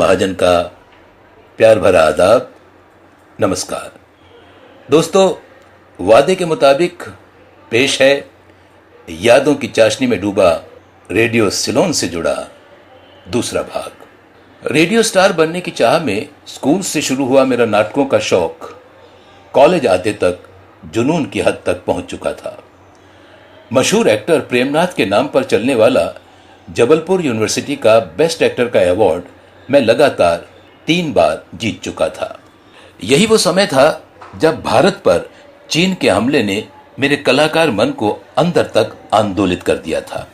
महाजन का प्यार भरा आदाब, नमस्कार। दोस्तों, वादे के मुताबिक पेश है यादों की चाशनी में डूबा रेडियो सिलोन से जुड़ा दूसरा भाग। रेडियो स्टार बनने की चाह में स्कूल से शुरू हुआ मेरा नाटकों का शौक कॉलेज आते तक जुनून की हद तक पहुंच चुका था। मशहूर एक्टर प्रेमनाथ के नाम पर चलने वाला जबलपुर यूनिवर्सिटी का बेस्ट एक्टर का अवार्ड मैं लगातार 3 बार जीत चुका था। यही वो समय था जब भारत पर चीन के हमले ने मेरे कलाकार मन को अंदर तक आंदोलित कर दिया था।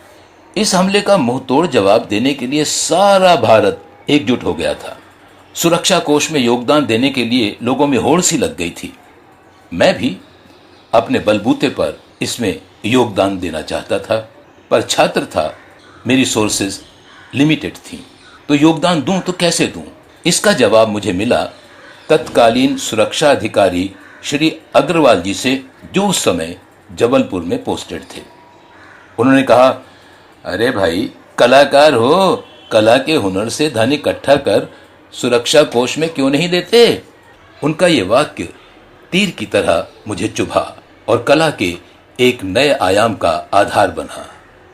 इस हमले का मुंहतोड़ जवाब देने के लिए सारा भारत एकजुट हो गया था। सुरक्षा कोष में योगदान देने के लिए लोगों में होड़ सी लग गई थी। मैं भी अपने बलबूते पर इसमें योगदान देना चाहता था, पर छात्र था, मेरी सोर्सेज लिमिटेड थी, तो योगदान दूं तो कैसे दूं? इसका जवाब मुझे मिला तत्कालीन सुरक्षा अधिकारी श्री अग्रवाल जी से, जो उस समय जबलपुर में पोस्टेड थे। उन्होंने कहा, अरे भाई, कलाकार हो, कला के हुनर से धन इकट्ठा कर सुरक्षा कोष में क्यों नहीं देते? उनका यह वाक्य तीर की तरह मुझे चुभा और कला के एक नए आयाम का आधार बना,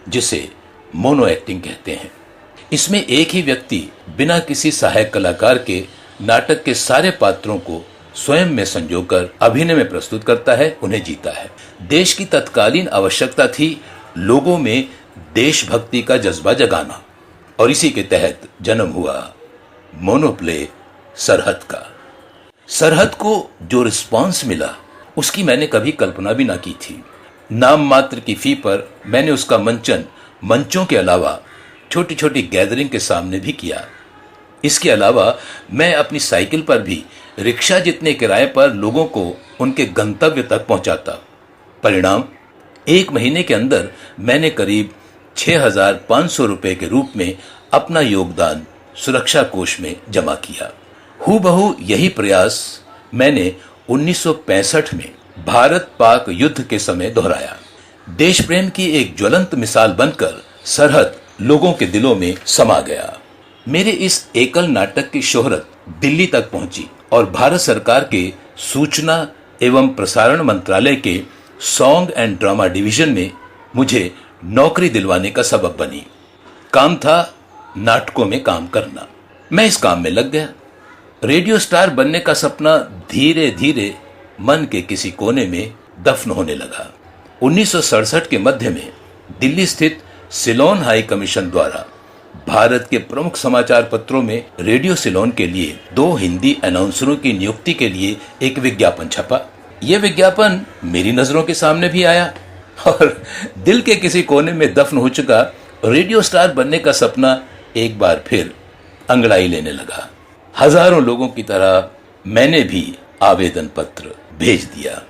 जिसे मोनो एक्टिंग कहते हैं। इसमें एक ही व्यक्ति बिना किसी सहायक कलाकार के नाटक के सारे पात्रों को स्वयं में संजोकर अभिनय में प्रस्तुत करता है, उन्हें जीता है। देश की तत्कालीन आवश्यकता थी लोगों में देशभक्ति का जज्बा जगाना, और इसी के तहत जन्म हुआ मोनोप्ले सरहद का। सरहद को जो रिस्पांस मिला उसकी मैंने कभी कल्पना भी ना की थी। नाम मात्र की फी पर मैंने उसका मंचन मंचों के अलावा छोटी छोटी गैदरिंग के सामने भी किया। इसके अलावा मैं अपनी साइकिल पर भी रिक्शा जितने किराए पर लोगों को उनके गंतव्य तक पहुंचाता। परिणाम, 1 महीने के अंदर मैंने करीब 6,500 रुपए के रूप में अपना योगदान सुरक्षा कोष में जमा किया। हूबहू यही प्रयास मैंने 1965 में भारत पाक युद्ध के समय दोहराया। देश प्रेम की एक ज्वलंत मिसाल बनकर सरहद लोगों के दिलों में समा गया। मेरे इस एकल नाटक की शोहरत दिल्ली तक पहुंची और भारत सरकार के सूचना एवं प्रसारण मंत्रालय के सॉन्ग एंड ड्रामा डिवीजन में मुझे नौकरी दिलवाने का सबब बनी। काम था नाटकों में काम करना। मैं इस काम में लग गया। रेडियो स्टार बनने का सपना धीरे धीरे मन के किसी कोने में दफन होने लगा। 1967 के मध्य में दिल्ली स्थित सिलोन हाई कमीशन द्वारा भारत के प्रमुख समाचार पत्रों में रेडियो सिलोन के लिए 2 हिंदी अनाउंसरों की नियुक्ति के लिए एक विज्ञापन छपा। यह विज्ञापन मेरी नजरों के सामने भी आया और दिल के किसी कोने में दफन हो चुका रेडियो स्टार बनने का सपना एक बार फिर अंगड़ाई लेने लगा। हजारों लोगों की तरह मैंने भी आवेदन पत्र भेज दिया।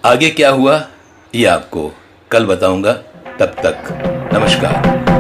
आगे क्या हुआ ये आपको कल बताऊंगा। तब तक नमस्कार।